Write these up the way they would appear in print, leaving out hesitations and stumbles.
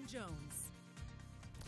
Kevin Jones.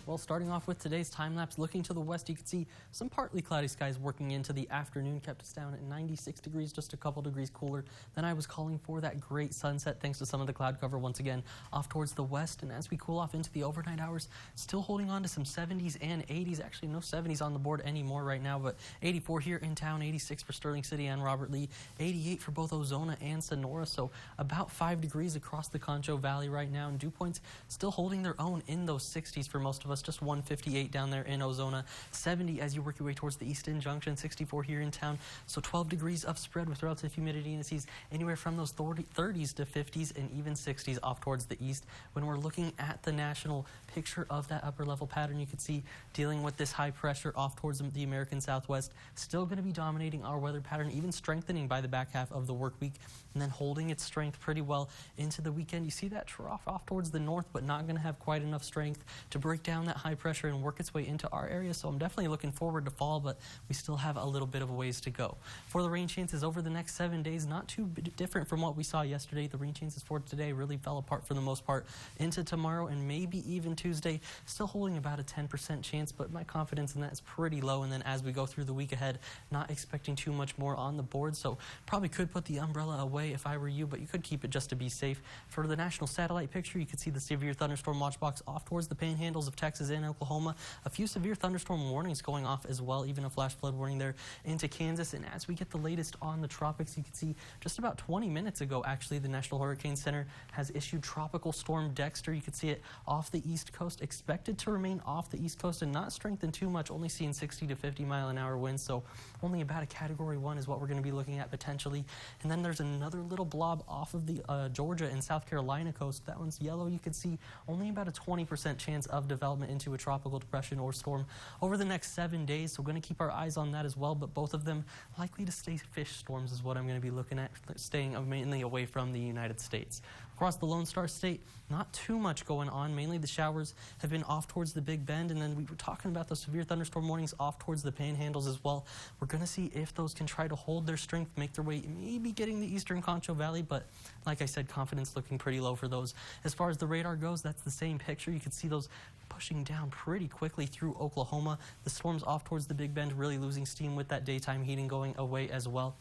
Well, starting off with today's time-lapse, looking to the west, you can see some partly cloudy skies working into the afternoon, kept us down at 96 degrees, just a couple degrees cooler than I was calling for. That great sunset thanks to some of the cloud cover once again off towards the west. And as we cool off into the overnight hours, still holding on to some 70s and 80s. Actually, no 70s on the board anymore right now, but 84 here in town, 86 for Sterling City and Robert Lee, 88 for both Ozona and Sonora. So about 5 degrees across the Concho Valley right now, and dew points still holding their own in those 60s for most of us. Just 158 down there in Ozona, 70 as you work your way towards the Easton Junction, 64 here in town. So 12 degrees of spread with relative humidity indices anywhere from those 30s to 50s and even 60s off towards the east. When we're looking at the national picture of that upper level pattern, you can see dealing with this high pressure off towards the American Southwest, still going to be dominating our weather pattern, even strengthening by the back half of the work week, and then holding its strength pretty well into the weekend. You see that trough off towards the north, but not going to have quite enough strength to break down that high pressure and work its way into our area. So I'm definitely looking forward to fall, but we still have a little bit of a ways to go. For the rain chances over the next 7 days, not too different from what we saw yesterday. The rain chances for today really fell apart for the most part into tomorrow and maybe even Tuesday, still holding about a 10% chance, but my confidence in that is pretty low. And then as we go through the week ahead, not expecting too much more on the board, so probably could put the umbrella away if I were you, but you could keep it just to be safe. For the national satellite picture, you can see the severe thunderstorm watch box off towards the panhandles of Texas and Oklahoma. A few severe thunderstorm warnings going off as well, even a flash flood warning there into Kansas. And as we get the latest on the tropics, you can see just about 20 minutes ago, actually, the National Hurricane Center has issued Tropical Storm Dexter. You can see it off the east coast, expected to remain off the east coast and not strengthen too much, only seeing 60 to 50 mile an hour winds. So only about a Category 1 is what we're going to be looking at potentially. And then there's another little blob off of the Georgia and South Carolina coast. That one's yellow. You can see only about a 20% chance of development into a tropical depression or storm over the next 7 days. So we're going to keep our eyes on that as well, but both of them likely to stay fish storms is what I'm going to be looking at, staying mainly away from the United States. Across the Lone Star State, not too much going on. Mainly the showers have been off towards the Big Bend, and then we were talking about those severe thunderstorm warnings off towards the panhandles as well. We're going to see if those can try to hold their strength, make their way, maybe getting the eastern Concho Valley, but like I said, confidence looking pretty low for those. As far as the radar goes, that's the same picture. You can see those pushing down pretty quickly through Oklahoma. The storms off towards the Big Bend really losing steam with that daytime heating going away as well.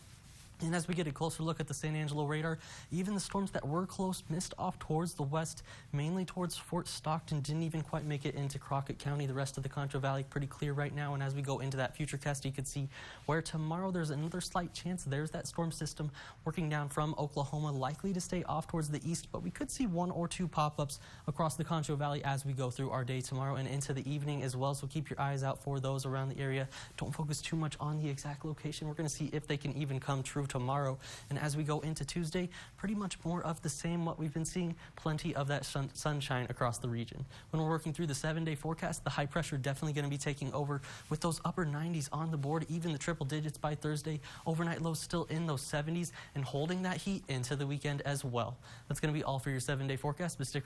And as we get a closer look at the San Angelo radar, even the storms that were close missed off towards the west, mainly towards Fort Stockton, didn't even quite make it into Crockett County. The rest of the Concho Valley pretty clear right now. And as we go into that futurecast, you can see where tomorrow there's another slight chance. There's that storm system working down from Oklahoma, likely to stay off towards the east, but we could see 1 or 2 pop-ups across the Concho Valley as we go through our day tomorrow and into the evening as well. So keep your eyes out for those around the area. Don't focus too much on the exact location. We're going to see if they can even come true tomorrow. And as we go into Tuesday, pretty much more of the same what we've been seeing, plenty of that sunshine across the region. When we're working through the 7-day forecast, the high pressure definitely going to be taking over with those upper 90s on the board, even the triple digits by Thursday. Overnight lows still in those 70s and holding that heat into the weekend as well. That's going to be all for your 7-day forecast, but stick